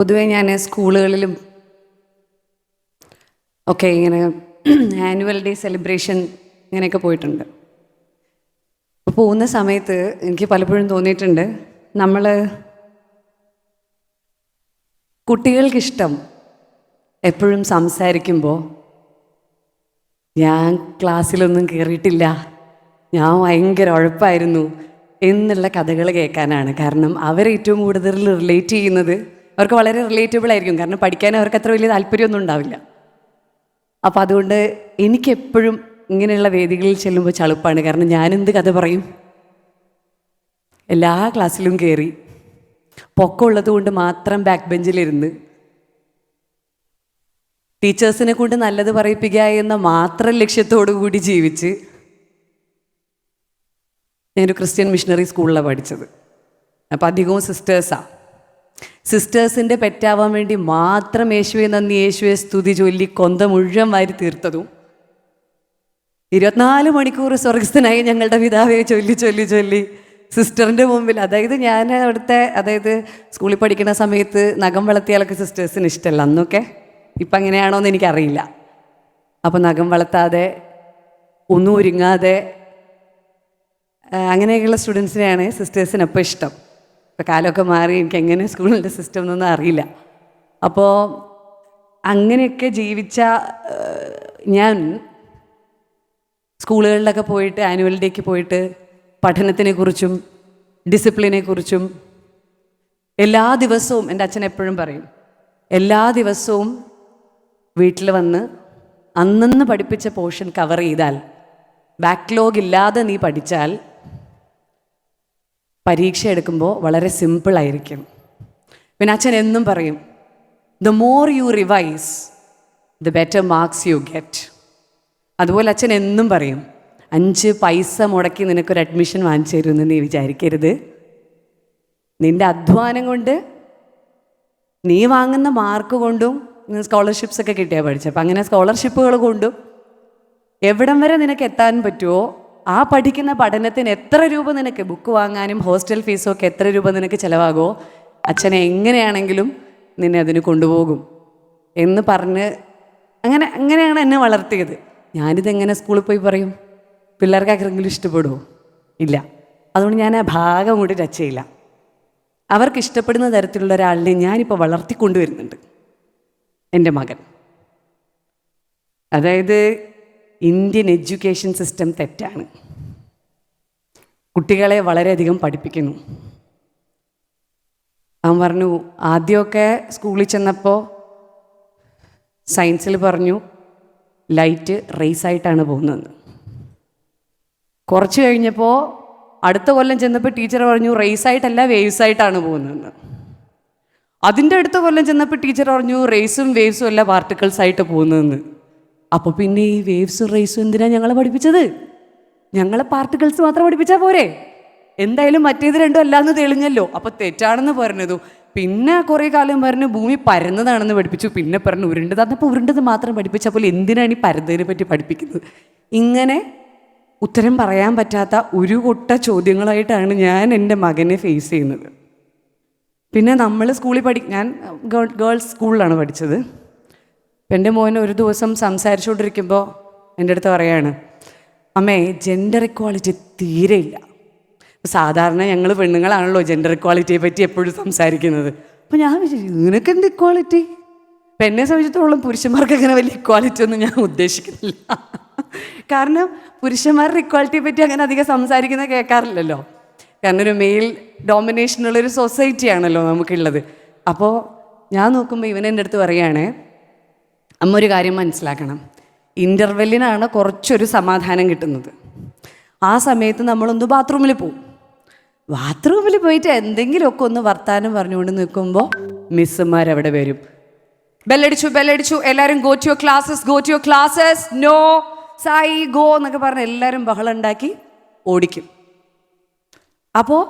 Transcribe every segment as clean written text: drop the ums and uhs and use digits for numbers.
പൊതുവേ ഞാൻ സ്കൂളുകളിലും ഒക്കെ ഇങ്ങനെ ആനുവൽ ഡേ സെലിബ്രേഷൻ ഇങ്ങനെയൊക്കെ പോയിട്ടുണ്ട്. അപ്പോൾ പോകുന്ന സമയത്ത് എനിക്ക് പലപ്പോഴും തോന്നിയിട്ടുണ്ട്, നമ്മൾ കുട്ടികൾക്കിഷ്ടം എപ്പോഴും സംസാരിക്കുമ്പോൾ ഞാൻ ക്ലാസ്സിലൊന്നും കയറിയിട്ടില്ല, ഞാൻ ഭയങ്കര ഉഴപ്പായിരുന്നു എന്നുള്ള കഥകൾ കേൾക്കാനാണ്. കാരണം അവരേറ്റവും കൂടുതൽ റിലേറ്റ് ചെയ്യുന്നത് അവർക്ക് വളരെ റിലേറ്റബിൾ ആയിരിക്കും. കാരണം പഠിക്കാൻ അവർക്ക് അത്ര വലിയ താല്പര്യമൊന്നും ഉണ്ടാവില്ല. അപ്പോൾ അതുകൊണ്ട് എനിക്കെപ്പോഴും ഇങ്ങനെയുള്ള വേദികളിൽ ചെല്ലുമ്പോൾ ചളുപ്പാണ്. കാരണം ഞാനെന്ത് കഥ പറയും? എല്ലാ ക്ലാസ്സിലും കയറി പൊക്കമുള്ളത് കൊണ്ട് മാത്രം ബാക്ക് ബെഞ്ചിലിരുന്ന് ടീച്ചേഴ്സിനെ കൊണ്ട് നല്ലത് പറയിപ്പിക്കുക എന്ന മാത്രം ലക്ഷ്യത്തോടു കൂടി ജീവിച്ച് ഞാനൊരു ക്രിസ്ത്യൻ മിഷണറി സ്കൂളിലാണ് പഠിച്ചത്. അപ്പം അധികവും സിസ്റ്റേഴ്സിൻ്റെ പെറ്റാവാൻ വേണ്ടി മാത്രം യേശുവെ നന്ദി, യേശുവെ സ്തുതി ചൊല്ലി കൊന്ത മുഴുവൻ വാരി തീർത്തതും 24 മണിക്കൂർ സ്വർഗസ്ഥനായി ഞങ്ങളുടെ പിതാവെ ചൊല്ലി ചൊല്ലി ചൊല്ലി സിസ്റ്ററിൻ്റെ മുമ്പിൽ. ഞാൻ അവിടുത്തെ സ്കൂളിൽ പഠിക്കുന്ന സമയത്ത് നഖം വളർത്തിയാലൊക്കെ സിസ്റ്റേഴ്സിന് ഇഷ്ടമല്ല അന്നൊക്കെ. ഇപ്പം അങ്ങനെയാണോ എന്ന് എനിക്കറിയില്ല. അപ്പോൾ നഖം വളർത്താതെ ഒന്നും ഒരുങ്ങാതെ അങ്ങനെയൊക്കെയുള്ള സ്റ്റുഡൻസിനെയാണ് സിസ്റ്റേഴ്സിനപ്പോൾ ഇഷ്ടം. ഇപ്പോൾ കാലമൊക്കെ മാറി, എനിക്ക് എങ്ങനെ സ്കൂളിൻ്റെ സിസ്റ്റം എന്നൊന്നും അറിയില്ല. അപ്പോൾ അങ്ങനെയൊക്കെ ജീവിച്ച ഞാൻ സ്കൂളുകളിലൊക്കെ പോയിട്ട് ആനുവൽ ഡേക്ക് പോയിട്ട് പഠനത്തിനെക്കുറിച്ചും ഡിസിപ്ലിനെക്കുറിച്ചും എല്ലാ ദിവസവും എൻ്റെ അച്ഛൻ എപ്പോഴും പറയും, എല്ലാ ദിവസവും വീട്ടിൽ വന്ന് അന്നന്ന് പഠിപ്പിച്ച പോർഷൻ കവർ ചെയ്താൽ, ബാക്ക്ലോഗ് ഇല്ലാതെ നീ പഠിച്ചാൽ പരീക്ഷ എടുക്കുമ്പോൾ വളരെ സിമ്പിളായിരിക്കും. പിന്നെ അച്ഛൻ എന്നും പറയും, the more you revise the better marks you get. അതുപോലെ അച്ഛൻ എന്നും പറയും, 5 പൈസ മുടക്കി നിനക്കൊരു അഡ്മിഷൻ വാങ്ങിച്ചു തരുമെന്ന് നീ വിചാരിക്കരുത്. നിൻ്റെ അധ്വാനം കൊണ്ട്, നീ വാങ്ങുന്ന മാർക്ക് കൊണ്ടും സ്കോളർഷിപ്സൊക്കെ കിട്ടിയാൽ പഠിച്ചപ്പോൾ അങ്ങനെ സ്കോളർഷിപ്പുകൾ കൊണ്ടും എവിടം വരെ നിനക്ക് എത്താൻ പറ്റുമോ, ആ പഠിക്കുന്ന പഠനത്തിന് എത്ര രൂപ നിനക്ക് ബുക്ക് വാങ്ങാനും ഹോസ്റ്റൽ ഫീസും ഒക്കെ എത്ര രൂപ നിനക്ക് ചിലവാകുമോ, അച്ഛനെ എങ്ങനെയാണെങ്കിലും നിന്നെ അതിന് കൊണ്ടുപോകും എന്ന് പറഞ്ഞ് അങ്ങനെയാണ് എന്നെ വളർത്തിയത്. ഞാനിതെങ്ങനെ സ്കൂളിൽ പോയി പറയും? പിള്ളേർക്ക് ആർക്കെങ്കിലും ഇഷ്ടപ്പെടുമോ? ഇല്ല. അതുകൊണ്ട് ഞാൻ ആ ഭാഗം കൂടി ടച്ച് ചെയ്യില്ല. അവർക്ക് ഇഷ്ടപ്പെടുന്ന തരത്തിലുള്ള ഒരാളിനെ ഞാനിപ്പോൾ വളർത്തിക്കൊണ്ടുവരുന്നുണ്ട്, എൻ്റെ മകൻ. ഇന്ത്യൻ എഡ്യൂക്കേഷൻ സിസ്റ്റം തെറ്റാണ്. കുട്ടികളെ വളരെയധികം പഠിപ്പിക്കുന്നു. അവൻ പറഞ്ഞു, ആദ്യമൊക്കെ സ്കൂളിൽ ചെന്നപ്പോൾ സയൻസിൽ പറഞ്ഞു ലൈറ്റ് റേസായിട്ടാണ് പോകുന്നതെന്ന്. കുറച്ച് കഴിഞ്ഞപ്പോൾ അടുത്ത കൊല്ലം ചെന്നപ്പോൾ ടീച്ചർ പറഞ്ഞു റേസായിട്ടല്ല വേവ്സായിട്ടാണ് പോകുന്നതെന്ന്. അതിൻ്റെ അടുത്ത കൊല്ലം ചെന്നപ്പോൾ ടീച്ചർ പറഞ്ഞു റേസും വേവ്സും അല്ല പാർട്ടിക്കിൾസ് ആയിട്ട് പോകുന്നതെന്ന്. അപ്പോൾ പിന്നെ ഈ വേവ്സും റേസും എന്തിനാണ് ഞങ്ങളെ പഠിപ്പിച്ചത്? ഞങ്ങളെ പാർട്ടിക്കിൾസ് മാത്രം പഠിപ്പിച്ചാൽ പോരെ? എന്തായാലും മറ്റേത് രണ്ടും അല്ലാന്ന് തെളിഞ്ഞല്ലോ. അപ്പോൾ തെറ്റാണെന്ന് പറഞ്ഞതു. പിന്നെ കുറേ കാലം പറഞ്ഞു ഭൂമി പരന്നതാണെന്ന് പഠിപ്പിച്ചു. പിന്നെ പറഞ്ഞു ഉരുണ്ടത്. അപ്പോൾ ഉരുണ്ടത് മാത്രം പഠിപ്പിച്ചപ്പോൾ എന്തിനാണ് ഈ പരന്നതിനെ പറ്റി പഠിപ്പിക്കുന്നത്? ഇങ്ങനെ ഉത്തരം പറയാൻ പറ്റാത്ത ഒരു കൊട്ട ചോദ്യങ്ങളായിട്ടാണ് ഞാൻ എൻ്റെ മകനെ ഫേസ് ചെയ്യുന്നത്. പിന്നെ നമ്മൾ സ്കൂളിൽ ഞാൻ ഗേൾസ് സ്കൂളിലാണ് പഠിച്ചത്. എൻ്റെ മോൻ ഒരു ദിവസം സംസാരിച്ചുകൊണ്ടിരിക്കുമ്പോൾ എൻ്റെ അടുത്ത് പറയാണ്, അമ്മേ ജെൻഡർ ഇക്വാളിറ്റി തീരെയില്ല. സാധാരണ ഞങ്ങൾ പെണ്ണുങ്ങളാണല്ലോ ജെൻഡർ ഇക്വാളിറ്റിയെ പറ്റി എപ്പോഴും സംസാരിക്കുന്നത്. അപ്പോൾ ഞാൻ വിചാരിച്ചു നിനക്ക് എന്ത് ഇക്വാളിറ്റി? ഇപ്പം എന്നെ സംബന്ധിച്ചിടത്തോളം പുരുഷന്മാർക്ക് അങ്ങനെ വലിയ ഇക്വാളിറ്റി ഒന്നും ഞാൻ ഉദ്ദേശിക്കുന്നില്ല. കാരണം പുരുഷന്മാരുടെ ഇക്വാളിറ്റിയെ പറ്റി അങ്ങനെ അധികം സംസാരിക്കുന്നത് കേൾക്കാറില്ലല്ലോ. കാരണം ഒരു മെയിൽ ഡോമിനേഷനുള്ളൊരു സൊസൈറ്റിയാണല്ലോ നമുക്കുള്ളത്. അപ്പോൾ ഞാൻ നോക്കുമ്പോൾ ഇവൻ എൻ്റെ അടുത്ത് പറയുകയാണ്, അമ്മ ഒരു കാര്യം മനസ്സിലാക്കണം, ഇൻ്റർവെല്ലിനാണ് കുറച്ചൊരു സമാധാനം കിട്ടുന്നത്. ആ സമയത്ത് നമ്മളൊന്ന് ബാത്റൂമിൽ പോവും. ബാത്റൂമിൽ പോയിട്ട് എന്തെങ്കിലുമൊക്കെ ഒന്ന് വർത്താനം പറഞ്ഞുകൊണ്ട് നിൽക്കുമ്പോൾ മിസ്സുമാരവിടെ വരും. ബെല്ലടിച്ചു, എല്ലാവരും go to your classes, no Sai go എന്നൊക്കെ പറഞ്ഞ് എല്ലാവരും ബഹളം ഉണ്ടാക്കി ഓടിക്കും. അപ്പോൾ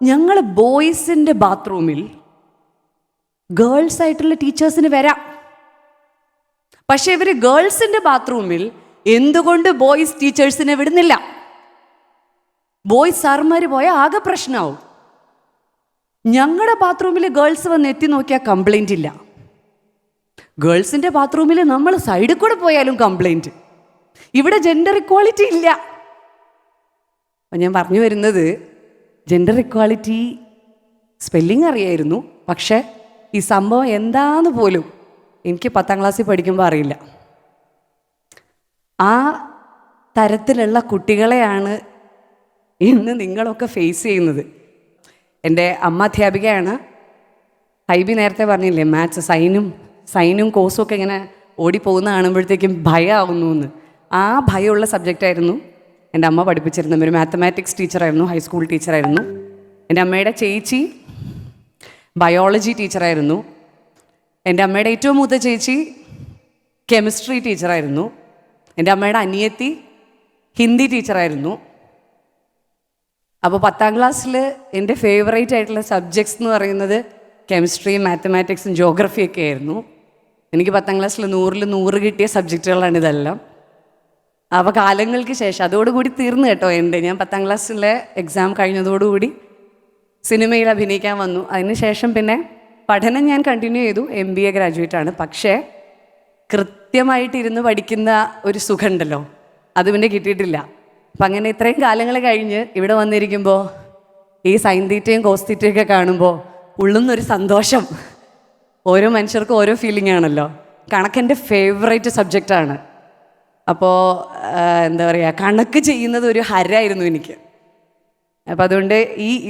ഞങ്ങൾ ബോയ്സിൻ്റെ ബാത്റൂമിൽ ഗേൾസ് ആയിട്ടുള്ള ടീച്ചേഴ്സിന് വരാം. പക്ഷേ ഇവർ ഗേൾസിൻ്റെ ബാത്റൂമിൽ എന്തുകൊണ്ട് ബോയ്സ് ടീച്ചേഴ്സിനെ വിടുന്നില്ല? ബോയ്സ് സാർമാർ പോയാൽ ആകെ പ്രശ്നമാവും. ഞങ്ങളുടെ ബാത്റൂമിൽ ഗേൾസ് വന്ന് എത്തി നോക്കിയാൽ കംപ്ലൈൻ്റ് ഇല്ല. ഗേൾസിൻ്റെ ബാത്റൂമിൽ നമ്മൾ സൈഡിൽ കൂടെ പോയാലും കംപ്ലൈൻറ്റ്. ഇവിടെ ജെൻഡർ ഇക്വാളിറ്റി ഇല്ല. അപ്പം ഞാൻ പറഞ്ഞു വരുന്നത്, ജെൻഡർ ഇക്വാളിറ്റി സ്പെല്ലിംഗ് അറിയായിരുന്നു, പക്ഷേ ഈ സംഭവം എന്താന്ന് പോലും എനിക്ക് 10ാം ക്ലാസ്സിൽ പഠിക്കുമ്പോൾ അറിയില്ല. ആ തരത്തിലുള്ള കുട്ടികളെയാണ് ഇന്ന് നിങ്ങളൊക്കെ ഫേസ് ചെയ്യുന്നത്. എൻ്റെ അമ്മ അധ്യാപികയാണ്. ഹൈബി നേരത്തെ പറഞ്ഞില്ലേ, മാത്സ് സൈനും കോസും ഒക്കെ ഇങ്ങനെ ഓടിപ്പോകുന്ന കാണുമ്പോഴത്തേക്കും ഭയമാവുന്നു എന്ന്. ആ ഭയമുള്ള സബ്ജക്റ്റായിരുന്നു എൻ്റെ അമ്മ പഠിപ്പിച്ചിരുന്നത്. ഒരു മാത്തമാറ്റിക്സ് ടീച്ചറായിരുന്നു, ഹൈസ്കൂൾ ടീച്ചറായിരുന്നു. എൻ്റെ അമ്മയുടെ ചേച്ചി ബയോളജി ടീച്ചറായിരുന്നു. എൻ്റെ അമ്മയുടെ ഏറ്റവും മൂത്ത ചേച്ചി കെമിസ്ട്രി ടീച്ചറായിരുന്നു. എൻ്റെ അമ്മയുടെ അനിയത്തി ഹിന്ദി ടീച്ചറായിരുന്നു. അപ്പോൾ 10ാം ക്ലാസ്സിൽ എൻ്റെ ഫേവറേറ്റ് ആയിട്ടുള്ള സബ്ജക്ട്സ് എന്ന് പറയുന്നത് കെമിസ്ട്രിയും മാത്തമാറ്റിക്സും ജോഗ്രഫിയൊക്കെ ആയിരുന്നു. എനിക്ക് 10ാം ക്ലാസ്സിൽ 100ൽ 100 കിട്ടിയ സബ്ജക്റ്റുകളാണ് ഇതെല്ലാം. അപ്പോൾ കാലങ്ങൾക്ക് ശേഷം അതോടുകൂടി തീർന്നു കേട്ടോ ഞാൻ 10ാം ക്ലാസ്സിലെ എക്സാം കഴിഞ്ഞതോടുകൂടി സിനിമയിൽ അഭിനയിക്കാൻ വന്നു. അതിനുശേഷം പിന്നെ പഠനം ഞാൻ കണ്ടിന്യൂ ചെയ്തു. MBA ഗ്രാജുവേറ്റ് ആണ്. പക്ഷേ കൃത്യമായിട്ടിരുന്ന് പഠിക്കുന്ന ഒരു സുഖമുണ്ടല്ലോ, അത് പിന്നെ കിട്ടിയിട്ടില്ല. അപ്പം അങ്ങനെ ഇത്രയും കാലങ്ങൾ കഴിഞ്ഞ് ഇവിടെ വന്നിരിക്കുമ്പോൾ ഈ സൈൻ തീറ്റയും കോസ് തീറ്റയൊക്കെ കാണുമ്പോൾ ഉള്ളുന്നൊരു സന്തോഷം. ഓരോ മനുഷ്യർക്കും ഓരോ ഫീലിംഗ് ആണല്ലോ. കണക്കെൻ്റെ ഫേവറേറ്റ് സബ്ജക്റ്റാണ്. അപ്പോൾ എന്താ പറയുക, കണക്ക് ചെയ്യുന്നത് ഒരു ഹരമായിരുന്നു എനിക്ക്. അപ്പോൾ അതുകൊണ്ട്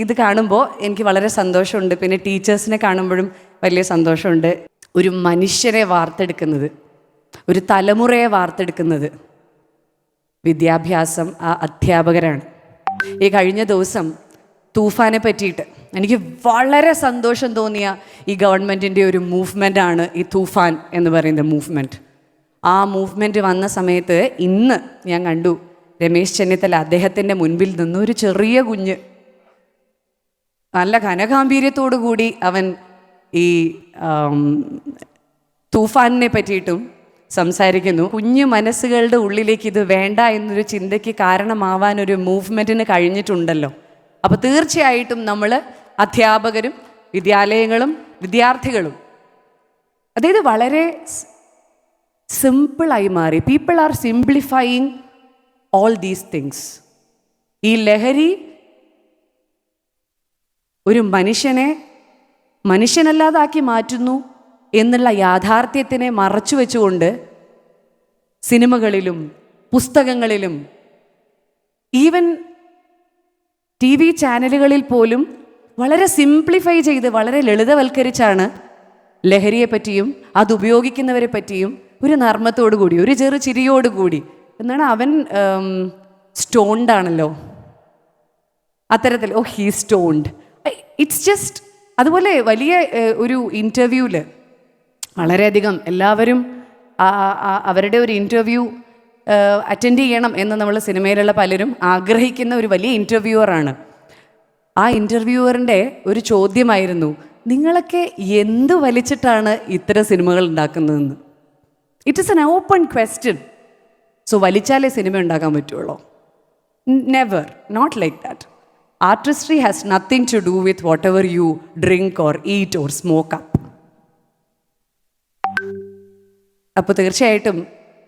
ഇത് കാണുമ്പോൾ എനിക്ക് വളരെ സന്തോഷമുണ്ട്. പിന്നെ ടീച്ചേഴ്സിനെ കാണുമ്പോഴും വലിയ സന്തോഷമുണ്ട്. ഒരു മനുഷ്യരെ വാർത്തെടുക്കുന്നത്, ഒരു തലമുറയെ വാർത്തെടുക്കുന്നത് വിദ്യാഭ്യാസം, ആ അധ്യാപകരാണ്. ഈ കഴിഞ്ഞ ദിവസം തൂഫാനെ പറ്റിയിട്ട് എനിക്ക് വളരെ സന്തോഷം തോന്നിയ ഈ ഗവൺമെൻറ്റിൻ്റെ ഒരു മൂവ്മെൻറ്റാണ് ഈ തൂഫാൻ എന്ന് പറയുന്ന മൂവ്മെൻറ്റ്. ആ മൂവ്മെൻറ്റ് വന്ന സമയത്ത് ഇന്ന് ഞാൻ കണ്ടു രമേശ് ചെന്നിത്തല അദ്ദേഹത്തിൻ്റെ മുൻപിൽ നിന്ന് ഒരു ചെറിയ കുഞ്ഞ് നല്ല ഘനഗാംഭീര്യത്തോടു കൂടി അവൻ ഈ തൂഫാനിനെ പറ്റിയിട്ടും സംസാരിക്കുന്നു. കുഞ്ഞു മനസ്സുകളുടെ ഉള്ളിലേക്ക് ഇത് വേണ്ട എന്നൊരു ചിന്തയ്ക്ക് കാരണമാവാനൊരു മൂവ്മെൻറ്റിന് കഴിഞ്ഞിട്ടുണ്ടല്ലോ. അപ്പോൾ തീർച്ചയായിട്ടും നമ്മൾ അധ്യാപകരും വിദ്യാലയങ്ങളും വിദ്യാർത്ഥികളും, അതായത് വളരെ സിമ്പിളായി മാറി. People are simplifying all these things. ഈ ലഹരി ഒരു മനുഷ്യനെ മനുഷ്യനല്ലാതാക്കി മാറ്റുന്നു എന്നുള്ള യാഥാർത്ഥ്യത്തിനെ മറച്ചു വെച്ചുകൊണ്ട് സിനിമകളിലും പുസ്തകങ്ങളിലും ഈവൻ TV ചാനലുകളിൽ പോലും വളരെ സിംപ്ലിഫൈ ചെയ്ത് വളരെ ലളിതവൽക്കരിച്ചാണ് ലഹരിയെപ്പറ്റിയും അതുപയോഗിക്കുന്നവരെ പറ്റിയും ഒരു നർമ്മത്തോടു കൂടി, ഒരു ചെറു ചിരിയോടുകൂടി. എന്നാണ് അവൻ സ്റ്റോൺഡ് ആണല്ലോ, അത്തരത്തിൽ ഹീ സ്റ്റോൺഡ്. ഇറ്റ്സ് ജസ്റ്റ് അതുപോലെ വലിയ ഒരു ഇൻ്റർവ്യൂവിൽ വളരെയധികം എല്ലാവരും അവരുടെ ഒരു ഇൻ്റർവ്യൂ അറ്റൻഡ് ചെയ്യണം എന്ന് നമ്മൾ സിനിമയിലുള്ള പലരും ആഗ്രഹിക്കുന്ന ഒരു വലിയ ഇൻ്റർവ്യൂവറാണ്. ആ ഇൻ്റർവ്യൂവറിൻ്റെ ഒരു ചോദ്യമായിരുന്നു, നിങ്ങളൊക്കെ എന്ത് വലിച്ചിട്ടാണ് ഇത്തരം സിനിമകൾ ഉണ്ടാക്കുന്നതെന്ന്. It is an open question. So വലിച്ചാലേ സിനിമ ഉണ്ടാക്കാൻ പറ്റുള്ളൂ? Never, not like that. Artistry has nothing to do with whatever you drink or eat or smoke up. അപ്പോൾ തീർച്ചയായിട്ടും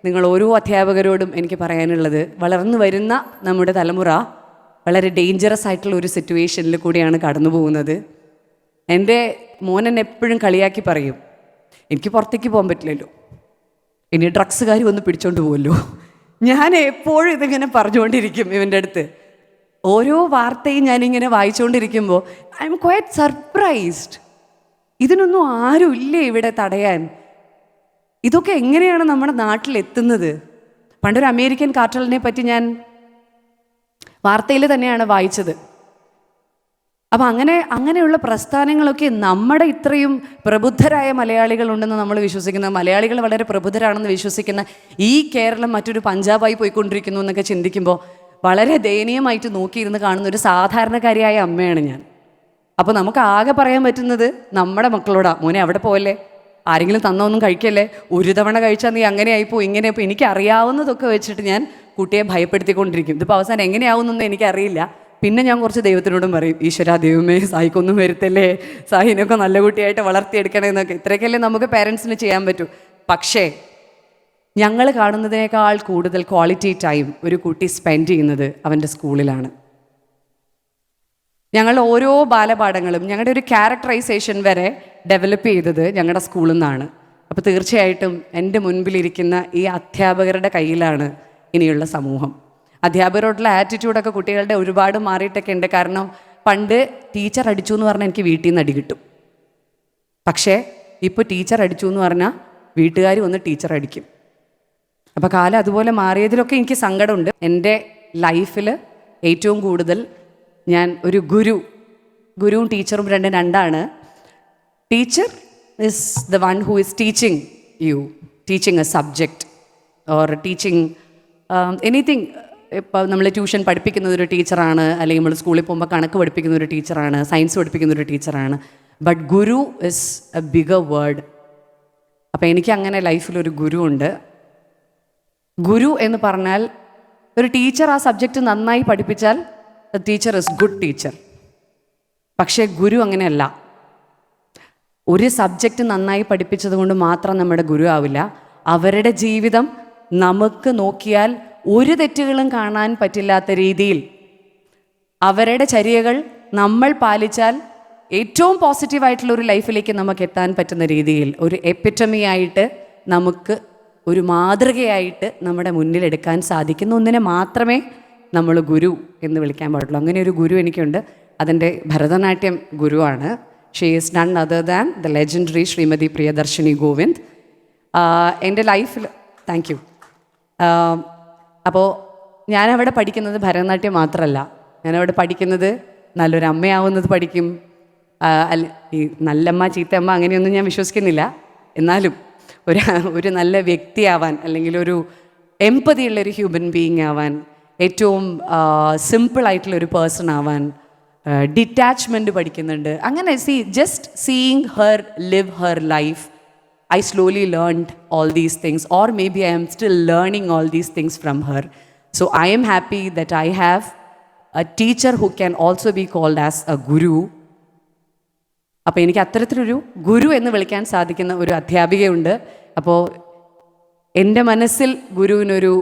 നിങ്ങൾ ഓരോ അധ്യാപകരോടും എനിക്ക് പറയാനുള്ളത്, വളർന്നു വരുന്ന നമ്മുടെ തലമുറ വളരെ ഡേഞ്ചറസ് ആയിട്ടുള്ള ഒരു സിറ്റുവേഷനിൽ കൂടിയാണ് കടന്നു പോകുന്നത്. എൻ്റെ മോനൻ എപ്പോഴും കളിയാക്കി പറയും, എനിക്ക് പുറത്തേക്ക് പോകാൻ പറ്റില്ലല്ലോ, ഇനി ഡ്രഗ്സുകാർ വന്ന് പിടിച്ചോണ്ട് പോകുമല്ലോ. ഞാൻ എപ്പോഴും ഇതിങ്ങനെ പറഞ്ഞുകൊണ്ടിരിക്കും ഇവൻ്റെ അടുത്ത്. ഓരോ വാർത്തയും ഞാനിങ്ങനെ വായിച്ചുകൊണ്ടിരിക്കുമ്പോൾ ഐ എം ക്വൈറ്റ് സർപ്രൈസ്ഡ്. ഇതിനൊന്നും ആരുമില്ലേ ഇവിടെ തടയാൻ? ഇതൊക്കെ എങ്ങനെയാണ് നമ്മുടെ നാട്ടിലെത്തുന്നത്? പണ്ടൊരു അമേരിക്കൻ കാർട്ടലിനെ പറ്റി ഞാൻ വാർത്തയിൽ തന്നെയാണ് വായിച്ചത്. അപ്പം അങ്ങനെയുള്ള പ്രസ്ഥാനങ്ങളൊക്കെ നമ്മുടെ ഇത്രയും പ്രബുദ്ധരായ മലയാളികളുണ്ടെന്ന് നമ്മൾ വിശ്വസിക്കുന്ന, മലയാളികൾ വളരെ പ്രബുദ്ധരാണെന്ന് വിശ്വസിക്കുന്ന ഈ കേരളം മറ്റൊരു പഞ്ചാബായി പോയിക്കൊണ്ടിരിക്കുന്നു എന്നൊക്കെ ചിന്തിക്കുമ്പോൾ വളരെ ദയനീയമായിട്ട് നോക്കിയിരുന്ന് കാണുന്ന ഒരു സാധാരണക്കാരിയായ അമ്മയാണ് ഞാൻ. അപ്പോൾ നമുക്ക് ആകെ പറയാൻ പറ്റുന്നത് നമ്മുടെ മക്കളോടാ, മോനെ അവിടെ പോയല്ലേ, ആരെങ്കിലും തന്നൊന്നും കഴിക്കല്ലേ, ഒരു തവണ കഴിച്ചാൽ നീ അങ്ങനെയായിപ്പോ ഇങ്ങനെയായിപ്പോ. എനിക്ക് അറിയാവുന്നതൊക്കെ വെച്ചിട്ട് ഞാൻ കുട്ടിയെ ഭയപ്പെടുത്തിക്കൊണ്ടിരിക്കും. ഇതിപ്പോൾ അവസാനം എങ്ങനെയാവുന്നൊന്നും എനിക്കറിയില്ല. പിന്നെ ഞാൻ കുറച്ച് ദൈവത്തിനോടും പറയും, ഈശ്വരാ ദൈവമേ സായിക്കൊന്നും വരുത്തല്ലേ, സായിനൊക്കെ നല്ല കുട്ടിയായിട്ട് വളർത്തിയെടുക്കണേ എന്നൊക്കെ. ഇത്രയൊക്കെയല്ലേ നമുക്ക് പേരൻസിന് ചെയ്യാൻ പറ്റൂ. പക്ഷേ ഞങ്ങൾ കാണുന്നതിനേക്കാൾ കൂടുതൽ ക്വാളിറ്റി ടൈം ഒരു കുട്ടി സ്പെൻഡ് ചെയ്യുന്നത് അവൻ്റെ സ്കൂളിലാണ്. ഞങ്ങൾ ഓരോ ബാലപാഠങ്ങളും ഞങ്ങളുടെ ഒരു ക്യാരക്ടറൈസേഷൻ വരെ ഡെവലപ്പ് ചെയ്തത് ഞങ്ങളുടെ സ്കൂളിൽ നിന്നാണ്. അപ്പോൾ തീർച്ചയായിട്ടും എൻ്റെ മുൻപിലിരിക്കുന്ന ഈ അധ്യാപകരുടെ കയ്യിലാണ് ഇനിയുള്ള സമൂഹം. അധ്യാപകരോടുള്ള ആറ്റിറ്റ്യൂഡൊക്കെ കുട്ടികളുടെ ഒരുപാട് മാറിയിട്ടൊക്കെ ഉണ്ട്. കാരണം പണ്ട് ടീച്ചർ അടിച്ചു എന്ന് പറഞ്ഞാൽ എനിക്ക് വീട്ടിൽ നിന്ന് അടി കിട്ടും. പക്ഷേ ഇപ്പോൾ ടീച്ചർ അടിച്ചു എന്ന് പറഞ്ഞാൽ വീട്ടുകാർ വന്ന് ടീച്ചർ അടിക്കും. അപ്പോൾ കാലം അതുപോലെ മാറിയതിലൊക്കെ എനിക്ക് സങ്കടമുണ്ട്. എൻ്റെ ലൈഫിൽ ഏറ്റവും കൂടുതൽ ഞാൻ ഒരു ഗുരുവും ടീച്ചറും രണ്ടാണ്. Teacher is the one who is teaching A subject or teaching anything. ഇപ്പോൾ നമ്മൾ ട്യൂഷൻ പഠിപ്പിക്കുന്ന ഒരു ടീച്ചറാണ്, അല്ലെങ്കിൽ നമ്മൾ സ്കൂളിൽ പോകുമ്പോൾ കണക്ക് പഠിപ്പിക്കുന്ന ഒരു ടീച്ചറാണ്, സയൻസ് പഠിപ്പിക്കുന്ന ഒരു ടീച്ചറാണ്. But Guru is A bigger word. അപ്പോൾ എനിക്ക് അങ്ങനെ ലൈഫിലൊരു ഗുരു ഉണ്ട്. ഗുരു എന്ന് പറഞ്ഞാൽ ഒരു ടീച്ചർ ആ സബ്ജക്റ്റ് നന്നായി പഠിപ്പിച്ചാൽ ടീച്ചർ ഇസ് ഗുഡ് ടീച്ചർ. പക്ഷേ ഗുരു അങ്ങനെയല്ല. ഒരു സബ്ജക്റ്റ് നന്നായി പഠിപ്പിച്ചത് കൊണ്ട് മാത്രം നമ്മുടെ ഗുരു ആവില്ല. അവരുടെ ജീവിതം നമുക്ക് നോക്കിയാൽ ഒരു തെറ്റുകളും കാണാൻ പറ്റില്ലാത്ത രീതിയിൽ, അവരുടെ ചര്യകൾ നമ്മൾ പാലിച്ചാൽ ഏറ്റവും പോസിറ്റീവായിട്ടുള്ള ഒരു ലൈഫിലേക്ക് നമുക്ക് എത്താൻ പറ്റുന്ന രീതിയിൽ ഒരു എപ്പിറ്റമി ആയിട്ട്, നമുക്ക് ഒരു മാതൃകയായിട്ട് നമ്മുടെ മുന്നിലെടുക്കാൻ സാധിക്കുന്ന ഒന്നിനെ മാത്രമേ നമ്മൾ ഗുരു എന്ന് വിളിക്കാൻ പാടുള്ളൂ. അങ്ങനെ ഒരു ഗുരു എനിക്കുണ്ട്. അതെൻ്റെ ഭരതനാട്യം ഗുരുവാണ്. She is none other than the legendary Shrimati Priyadarshini Govind. എൻ്റെ ലൈഫിൽ താങ്ക് യു. അപ്പോൾ ഞാനവിടെ പഠിക്കുന്നത് ഭരതനാട്യം മാത്രമല്ല, ഞാനവിടെ പഠിക്കുന്നത് നല്ലൊരു അമ്മയാവുന്നത് പഠിക്കും. ഈ നല്ലമ്മ ചീത്തയമ്മ അങ്ങനെയൊന്നും ഞാൻ വിശ്വസിക്കുന്നില്ല. എന്നാലും ഒരു നല്ല വ്യക്തിയാവാൻ, അല്ലെങ്കിൽ ഒരു എംപതി ഉള്ളൊരു ഹ്യൂമൻ ബീയിങ് ആവാൻ, ഏറ്റവും സിമ്പിളായിട്ടുള്ളൊരു പേഴ്സൺ ആവാൻ, ഡിറ്റാച്ച്മെൻറ്റ് പഠിക്കുന്നുണ്ട്. അങ്ങനെ just seeing her live her life, I slowly learned all these things, or maybe I am still learning all these things from her. So I am happy that I have a teacher who can also be called as a guru. അപ്പോൾ എനിക്ക് അത്തരത്തിലൊരു ഗുരു എന്ന് വിളിക്കാൻ സാധിക്കുന്ന ഒരു അധ്യാപികയുണ്ട്. അപ്പോൾ എൻ്റെ മനസ്സിൽ ഗുരുവിനൊരു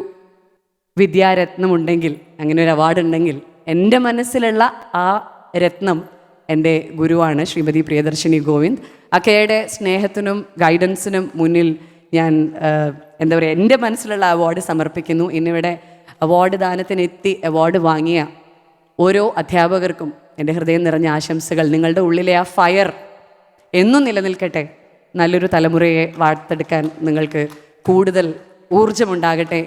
വിദ്യാരത്നമുണ്ടെങ്കിൽ, അങ്ങനെ ഒരു അവാർഡ് ഉണ്ടെങ്കിൽ, എൻ്റെ മനസ്സിലുള്ള ആ രത്നം എൻ്റെ ഗുരുവാണ് ശ്രീമതി പ്രിയദർശിനി ഗോവിന്ദ്. അക്കയുടെ സ്നേഹത്തിനും ഗൈഡൻസിനും മുന്നിൽ ഞാൻ എന്താ പറയുക, എൻ്റെ മനസ്സിലുള്ള അവാർഡ് സമർപ്പിക്കുന്നു. ഇന്നിവിടെ അവാർഡ് ദാനത്തിനെത്തി അവാർഡ് വാങ്ങിയ ഓരോ അധ്യാപകർക്കും എൻ്റെ ഹൃദയം നിറഞ്ഞ ആശംസകൾ. നിങ്ങളുടെ ഉള്ളിലെ ആ ഫയർ എന്നും നിലനിൽക്കട്ടെ. നല്ലൊരു തലമുറയെ വാർത്തെടുക്കാൻ നിങ്ങൾക്ക് കൂടുതൽ ഊർജ്ജമുണ്ടാകട്ടെ.